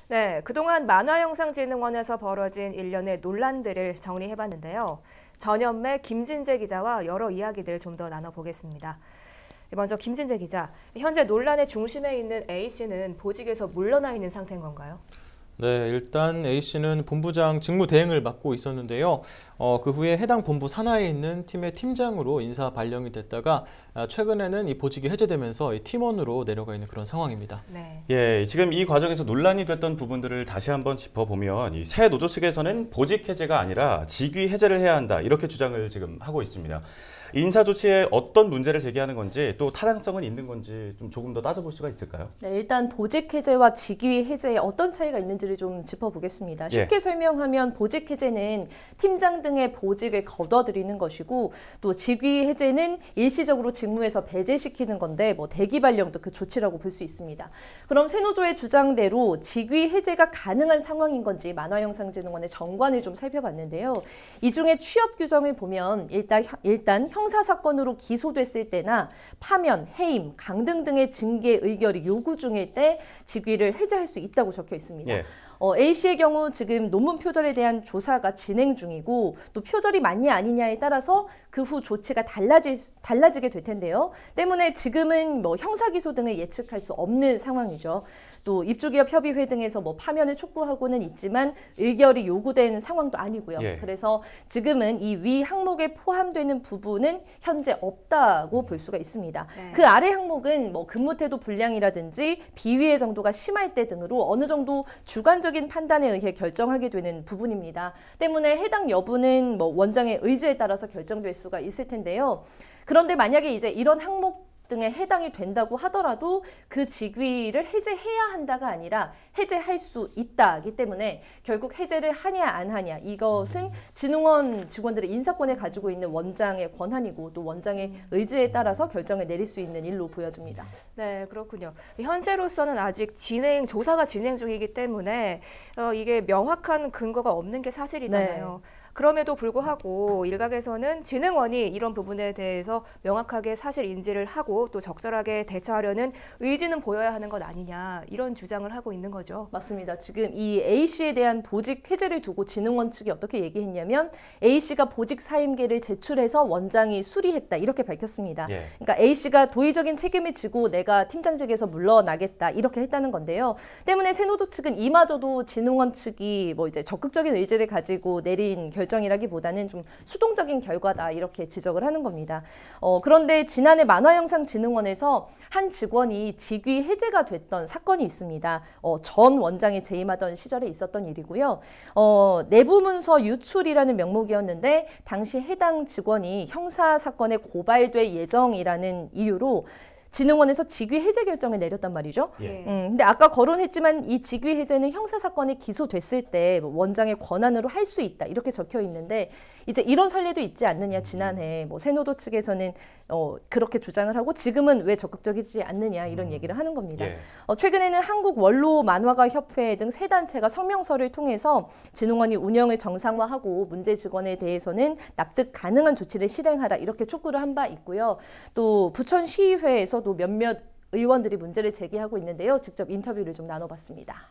네, 그동안 만화영상진흥원에서 벌어진 일련의 논란들을 정리해봤는데요. 전현매, 김진재 기자와 여러 이야기들 좀 더 나눠보겠습니다. 먼저 김진재 기자, 현재 논란의 중심에 있는 A씨는 보직에서 물러나 있는 상태인 건가요? 네, 일단 A씨는 본부장 직무 대행을 맡고 있었는데요. 그 후에 해당 본부 산하에 있는 팀의 팀장으로 인사 발령이 됐다가 최근에는 이 보직이 해제되면서 이 팀원으로 내려가 있는 그런 상황입니다. 네. 예, 지금 이 과정에서 논란이 됐던 부분들을 다시 한번 짚어보면 이 새 노조 측에서는 보직 해제가 아니라 직위 해제를 해야 한다 이렇게 주장을 지금 하고 있습니다. 인사 조치에 어떤 문제를 제기하는 건지 또 타당성은 있는 건지 좀 조금 더 따져볼 수가 있을까요? 네, 일단 보직 해제와 직위 해제에 어떤 차이가 있는지를 좀 짚어보겠습니다. 쉽게 설명하면 보직 해제는 팀장 등의 보직을 거둬들이는 것이고 또 직위 해제는 일시적으로 직무에서 배제시키는 건데 뭐 대기 발령도 그 조치라고 볼 수 있습니다. 그럼 새노조의 주장대로 직위 해제가 가능한 상황인 건지 만화영상진흥원의 정관을 좀 살펴봤는데요. 이 중에 취업 규정을 보면 일단 형사사건으로 기소됐을 때나 파면, 해임, 강등 등의 징계 의결이 요구 중일 때 직위를 해제할 수 있다고 적혀 있습니다. 예. A씨의 경우 지금 논문 표절에 대한 조사가 진행 중이고 또 표절이 맞냐 아니냐에 따라서 그 후 조치가 달라지게 될 텐데요. 때문에 지금은 뭐 형사기소 등을 예측할 수 없는 상황이죠. 또 입주기업협의회 등에서 뭐 파면을 촉구하고는 있지만 의결이 요구된 상황도 아니고요. 예. 그래서 지금은 이 위 항목에 포함되는 부분은 현재 없다고 볼 수가 있습니다. 네. 그 아래 항목은 뭐 근무태도 불량이라든지 비위의 정도가 심할 때 등으로 어느 정도 주관적인 판단에 의해 결정하게 되는 부분입니다. 때문에 해당 여부는 뭐 원장의 의지에 따라서 결정될 수가 있을 텐데요. 그런데 만약에 이제 이런 항목 등에 해당이 된다고 하더라도 그 직위를 해제해야 한다가 아니라 해제할 수 있다기 때문에 결국 해제를 하냐 안 하냐 이것은 진흥원 직원들의 인사권을 가지고 있는 원장의 권한이고 또 원장의 의지에 따라서 결정을 내릴 수 있는 일로 보여집니다. 네, 그렇군요. 현재로서는 아직 조사가 진행 중이기 때문에 이게 명확한 근거가 없는 게 사실이잖아요. 네. 그럼에도 불구하고 일각에서는 진흥원이 이런 부분에 대해서 명확하게 사실 인지를 하고 또 적절하게 대처하려는 의지는 보여야 하는 것 아니냐 이런 주장을 하고 있는 거죠. 맞습니다. 지금 이 A씨에 대한 보직 해제를 두고 진흥원 측이 어떻게 얘기했냐면 A씨가 보직 사임계를 제출해서 원장이 수리했다 이렇게 밝혔습니다. 예. 그러니까 A씨가 도의적인 책임을 지고 내가 팀장직에서 물러나겠다 이렇게 했다는 건데요. 때문에 새노조 측은 이마저도 진흥원 측이 뭐 이제 적극적인 의지를 가지고 내린 결정이라기보다는 좀 수동적인 결과다 이렇게 지적을 하는 겁니다. 그런데 지난해 만화영상진흥원에서 한 직원이 직위 해제가 됐던 사건이 있습니다. 전 원장이 재임하던 시절에 있었던 일이고요. 내부 문서 유출이라는 명목이었는데 당시 해당 직원이 형사 사건에 고발될 예정이라는 이유로 진흥원에서 직위 해제 결정을 내렸단 말이죠. 예. 근데 아까 거론했지만 이 직위 해제는 형사사건이 기소됐을 때 원장의 권한으로 할 수 있다 이렇게 적혀 있는데 이제 이런 선례도 있지 않느냐 지난해 뭐 새노조 측에서는 그렇게 주장을 하고 지금은 왜 적극적이지 않느냐 이런 얘기를 하는 겁니다. 예. 최근에는 한국 원로 만화가 협회 등 세 단체가 성명서를 통해서 진흥원이 운영을 정상화하고 문제 직원에 대해서는 납득 가능한 조치를 실행하라 이렇게 촉구를 한 바 있고요. 또 부천시의회에서도 몇몇 의원들이 문제를 제기하고 있는데요. 직접 인터뷰를 좀 나눠봤습니다.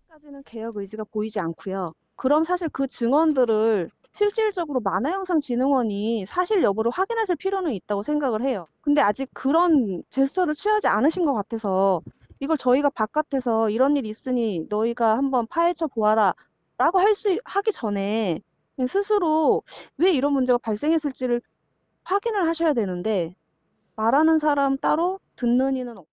까지는 개혁 의지가 보이지 않고요. 그럼 사실 그 증언들을 실질적으로 만화영상진흥원이 사실 여부를 확인하실 필요는 있다고 생각을 해요. 근데 아직 그런 제스처를 취하지 않으신 것 같아서 이걸 저희가 바깥에서 이런 일이 있으니 너희가 한번 파헤쳐 보아라 라고 하기 전에 그냥 스스로 왜 이런 문제가 발생했을지를 확인을 하셔야 되는데 말하는 사람 따로 듣는 이는 없고.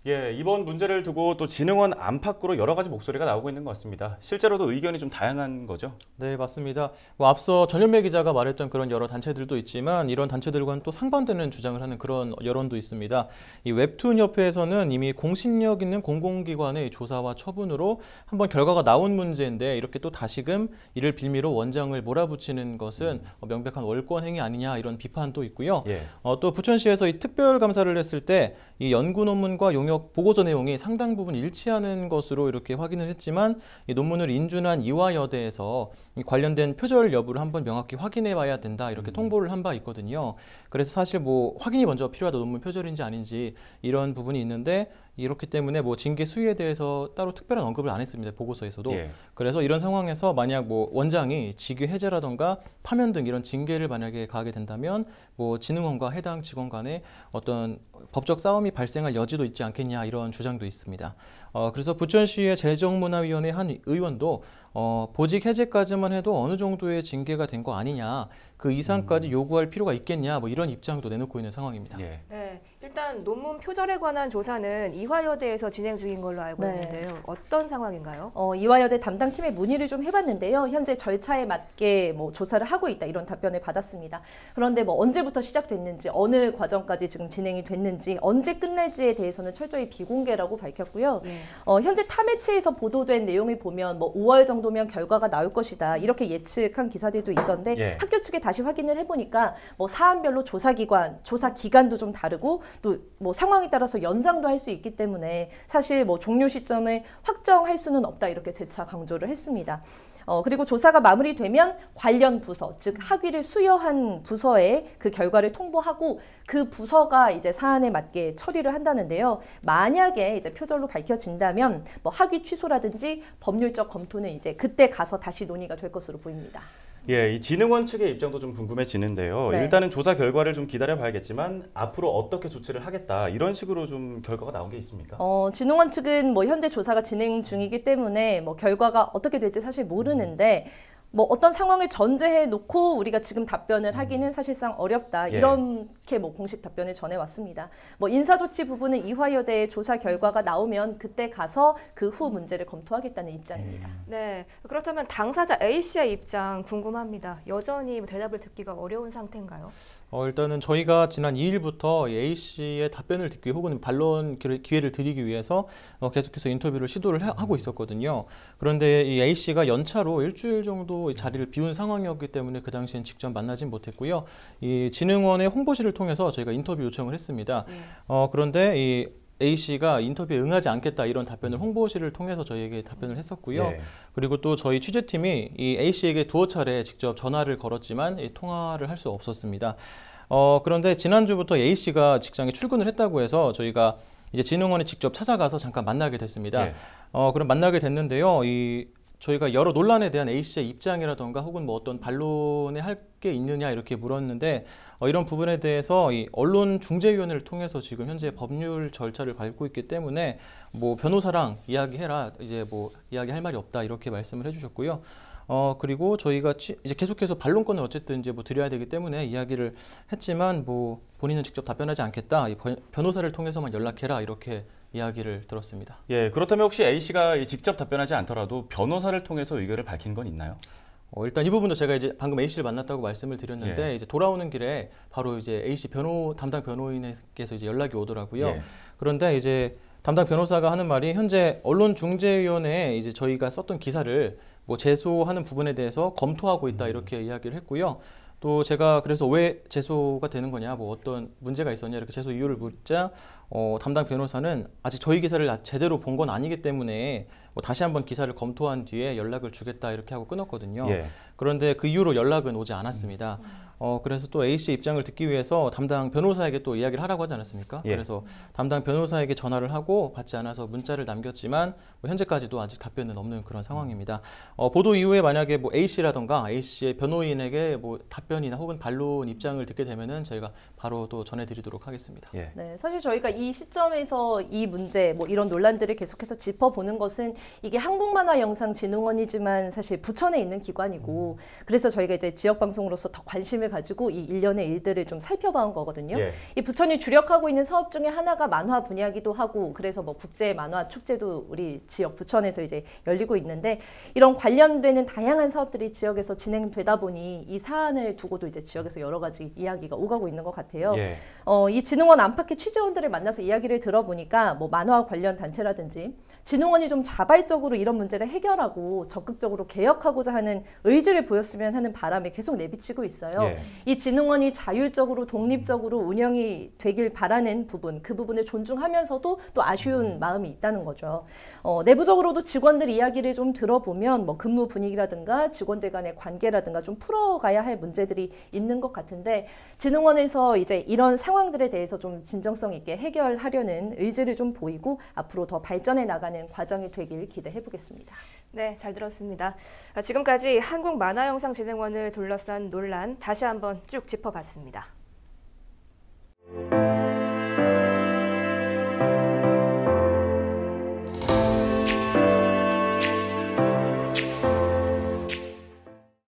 예, 이번 문제를 두고 또 진흥원 안팎으로 여러 가지 목소리가 나오고 있는 것 같습니다. 실제로도 의견이 좀 다양한 거죠? 네, 맞습니다. 앞서 전현매 기자가 말했던 그런 여러 단체들도 있지만 이런 단체들과는 또 상반되는 주장을 하는 그런 여론도 있습니다. 이 웹툰 협회에서는 이미 공신력 있는 공공기관의 조사와 처분으로 한번 결과가 나온 문제인데 이렇게 또 다시금 이를 빌미로 원장을 몰아붙이는 것은 명백한 월권 행위 아니냐 이런 비판도 있고요. 예. 또 부천시에서 이 특별 감사를 했을 때 이 연구 논문과 용역 보고서 내용이 상당 부분 일치하는 것으로 이렇게 확인을 했지만 이 논문을 인준한 이화여대에서 이 관련된 표절 여부를 한번 명확히 확인해 봐야 된다 이렇게 통보를 한 바 있거든요. 그래서 사실 뭐 확인이 먼저 필요하다 논문 표절인지 아닌지 이런 부분이 있는데 이렇기 때문에 뭐 징계 수위에 대해서 따로 특별한 언급을 안 했습니다. 보고서에서도. 예. 그래서 이런 상황에서 만약 뭐 원장이 직위 해제라던가 파면 등 이런 징계를 만약에 가하게 된다면 뭐 진흥원과 해당 직원 간에 어떤 법적 싸움이 발생할 여지도 있지 않겠냐 이런 주장도 있습니다. 그래서 부천시의 재정문화위원회 한 의원도 보직 해제까지만 해도 어느 정도의 징계가 된 거 아니냐, 그 이상까지 요구할 필요가 있겠냐, 뭐 이런 입장도 내놓고 있는 상황입니다. 예. 네, 일단 논문 표절에 관한 조사는 이화여대에서 진행 중인 걸로 알고 네. 있는데요. 어떤 상황인가요? 이화여대 담당팀에 문의를 좀 해봤는데요. 현재 절차에 맞게 뭐 조사를 하고 있다 이런 답변을 받았습니다. 그런데 뭐 언제부터 시작됐는지, 어느 과정까지 지금 진행이 됐는지, 언제 끝날지에 대해서는 철저히 비공개라고 밝혔고요. 네. 현재 타 매체에서 보도된 내용을 보면 뭐 5월 정도면 결과가 나올 것이다 이렇게 예측한 기사들도 있던데 예. 학교 측에 다시 확인을 해보니까 뭐 사안별로 조사 기간도 좀 다르고 또 뭐 상황에 따라서 연장도 할 수 있기 때문에 사실 뭐 종료 시점을 확정할 수는 없다 이렇게 재차 강조를 했습니다. 그리고 조사가 마무리되면 관련 부서, 즉 학위를 수여한 부서에 그 결과를 통보하고 그 부서가 이제 사안에 맞게 처리를 한다는데요. 만약에 이제 표절로 밝혀진다면 뭐 학위 취소라든지 법률적 검토는 이제 그때 가서 다시 논의가 될 것으로 보입니다. 예, 이 진흥원 측의 입장도 좀 궁금해지는데요. 네. 일단은 조사 결과를 좀 기다려봐야겠지만 앞으로 어떻게 조치를 하겠다 이런 식으로 좀 결과가 나온 게 있습니까? 진흥원 측은 뭐 현재 조사가 진행 중이기 때문에 뭐 결과가 어떻게 될지 사실 모르는데 뭐 어떤 상황을 전제해 놓고 우리가 지금 답변을 하기는 사실상 어렵다. 예. 이렇게 뭐 공식 답변을 전해 왔습니다. 뭐 인사조치 부분은 이화여대의 조사 결과가 나오면 그때 가서 그 후 문제를 검토하겠다는 입장입니다. 네, 그렇다면 당사자 A씨의 입장 궁금합니다. 여전히 대답을 듣기가 어려운 상태인가요? 일단은 저희가 지난 2일부터 A씨의 답변을 듣기 혹은 반론 기회를 드리기 위해서 계속해서 인터뷰를 시도를 하고 있었거든요. 그런데 이 A씨가 연차로 일주일 정도 이 자리를 비운 상황이었기 때문에 그 당시엔 직접 만나진 못했고요. 이 진흥원의 홍보실을 통해서 저희가 인터뷰 요청을 했습니다. 그런데 이 A씨가 인터뷰에 응하지 않겠다 이런 답변을 홍보실을 통해서 저희에게 답변을 했었고요. 예. 그리고 또 저희 취재팀이 이 A씨에게 두어 차례 직접 전화를 걸었지만 이 통화를 할 수 없었습니다. 그런데 지난주부터 A씨가 직장에 출근을 했다고 해서 저희가 이제 진흥원에 직접 찾아가서 잠깐 만나게 됐습니다. 예. 그럼 만나게 됐는데요. 저희가 여러 논란에 대한 A씨의 입장이라던가 혹은 뭐 어떤 반론에 할 게 있느냐 이렇게 물었는데 이런 부분에 대해서 이 언론중재위원회를 통해서 지금 현재 법률 절차를 밟고 있기 때문에 뭐 변호사랑 이야기해라, 이제 뭐 이야기할 말이 없다 이렇게 말씀을 해주셨고요. 그리고 저희가 이제 계속해서 반론권을 어쨌든 이제 뭐 드려야 되기 때문에 이야기를 했지만 뭐 본인은 직접 답변하지 않겠다, 이 변호사를 통해서만 연락해라 이렇게 이야기를 들었습니다. 예, 그렇다면 혹시 A씨가 직접 답변하지 않더라도 변호사를 통해서 의견을 밝힌 건 있나요? 일단 이 부분도 제가 이제 방금 A씨를 만났다고 말씀을 드렸는데 예. 이제 돌아오는 길에 바로 이제 A씨 담당 변호인께서 이제 연락이 오더라고요. 예. 그런데 이제 담당 변호사가 하는 말이 현재 언론중재위원회에 이제 저희가 썼던 기사를 뭐 제소하는 부분에 대해서 검토하고 있다 이렇게 이야기를 했고요. 또 제가 그래서 왜 제소가 되는 거냐, 뭐 어떤 문제가 있었냐 이렇게 제소 이유를 묻자 담당 변호사는 아직 저희 기사를 제대로 본 건 아니기 때문에 뭐 다시 한번 기사를 검토한 뒤에 연락을 주겠다 이렇게 하고 끊었거든요. 예. 그런데 그 이후로 연락은 오지 않았습니다. 그래서 또 A씨 입장을 듣기 위해서 담당 변호사에게 또 이야기를 하라고 하지 않았습니까? 예. 그래서 담당 변호사에게 전화를 하고 받지 않아서 문자를 남겼지만 뭐 현재까지도 아직 답변은 없는 그런 상황입니다. 보도 이후에 만약에 뭐 A씨라던가 A씨의 변호인에게 뭐 답변이나 혹은 반론 입장을 듣게 되면은 저희가 바로 또 전해드리도록 하겠습니다. 예. 네, 사실 저희가 이 시점에서 이 문제, 뭐 이런 논란들을 계속해서 짚어보는 것은 이게 한국만화영상진흥원이지만 사실 부천에 있는 기관이고 그래서 저희가 이제 지역 방송으로서 더 관심을 가지고 이 일련의 일들을 좀 살펴봐온 거거든요. 예. 이 부천이 주력하고 있는 사업 중에 하나가 만화 분야기도 하고 그래서 뭐 국제 만화 축제도 우리 지역 부천에서 이제 열리고 있는데 이런 관련되는 다양한 사업들이 지역에서 진행되다 보니 이 사안을 두고도 이제 지역에서 여러 가지 이야기가 오가고 있는 것 같아요. 예. 이 진흥원 안팎의 취재원들을 만나서 이야기를 들어보니까 뭐 만화 관련 단체라든지 진흥원이 좀 자발적으로 이런 문제를 해결하고 적극적으로 개혁하고자 하는 의지를 보였으면 하는 바람이 계속 내비치고 있어요. 예. 이 진흥원이 자율적으로 독립적으로 운영이 되길 바라는 부분, 그 부분을 존중하면서도 또 아쉬운 마음이 있다는 거죠. 내부적으로도 직원들 이야기를 좀 들어보면 뭐 근무 분위기라든가 직원들 간의 관계라든가 좀 풀어가야 할 문제들이 있는 것 같은데 진흥원에서 이제 이런 상황들에 대해서 좀 진정성 있게 해결하려는 의지를 좀 보이고 앞으로 더 발전해 나가는 과정이 되길 기대해 보겠습니다. 네, 잘 들었습니다. 지금까지 한국만화영상진흥원을 둘러싼 논란 다시 한번 쭉 짚어봤습니다.